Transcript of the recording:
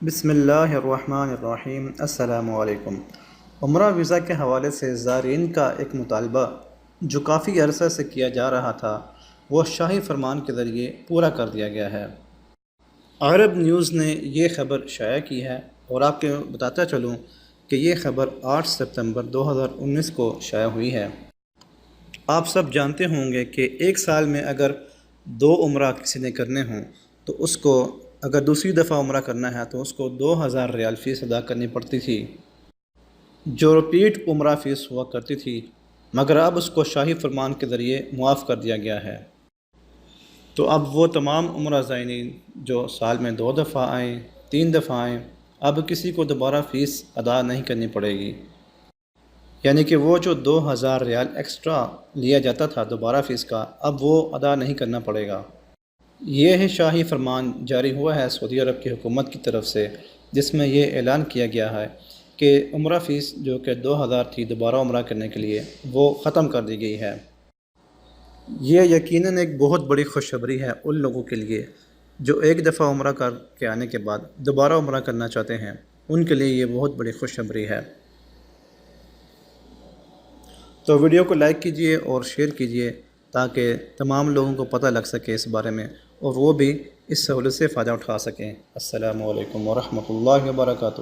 بسم اللہ الرحمن الرحیم۔ السلام علیکم۔ عمرہ ویزا کے حوالے سے زائرین کا ایک مطالبہ جو کافی عرصہ سے کیا جا رہا تھا وہ شاہی فرمان کے ذریعے پورا کر دیا گیا ہے۔ عرب نیوز نے یہ خبر شائع کی ہے اور آپ کو بتاتا چلوں کہ یہ خبر 8 ستمبر 2019 کو شائع ہوئی ہے۔ آپ سب جانتے ہوں گے کہ ایک سال میں اگر 2 عمرہ کسی نے کرنے ہوں تو اس کو اگر دوسری دفعہ عمرہ کرنا ہے تو اس کو 2000 ریال فیس ادا کرنی پڑتی تھی جو رپیٹ عمرہ فیس ہوا کرتی تھی، مگر اب اس کو شاہی فرمان کے ذریعے معاف کر دیا گیا ہے۔ تو اب وہ تمام عمرہ زائرین جو سال میں 2 دفعہ آئیں 3 دفعہ آئیں اب کسی کو دوبارہ فیس ادا نہیں کرنی پڑے گی، یعنی کہ وہ جو 2000 ریال ایکسٹرا لیا جاتا تھا دوبارہ فیس کا اب وہ ادا نہیں کرنا پڑے گا۔ یہ شاہی فرمان جاری ہوا ہے سعودی عرب کی حکومت کی طرف سے، جس میں یہ اعلان کیا گیا ہے کہ عمرہ فیس جو کہ 2000 تھی دوبارہ عمرہ کرنے کے لیے وہ ختم کر دی گئی ہے۔ یہ یقیناً ایک بہت بڑی خوشخبری ہے ان لوگوں کے لیے جو ایک دفعہ عمرہ کر کے آنے کے بعد دوبارہ عمرہ کرنا چاہتے ہیں، ان کے لیے یہ بہت بڑی خوشخبری ہے۔ تو ویڈیو کو لائک کیجئے اور شیئر کیجئے تاکہ تمام لوگوں کو پتہ لگ سکے اس بارے میں اور وہ بھی اس سہولت سے فائدہ اٹھا سکیں۔ السلام علیکم ورحمۃ اللہ وبرکاتہ۔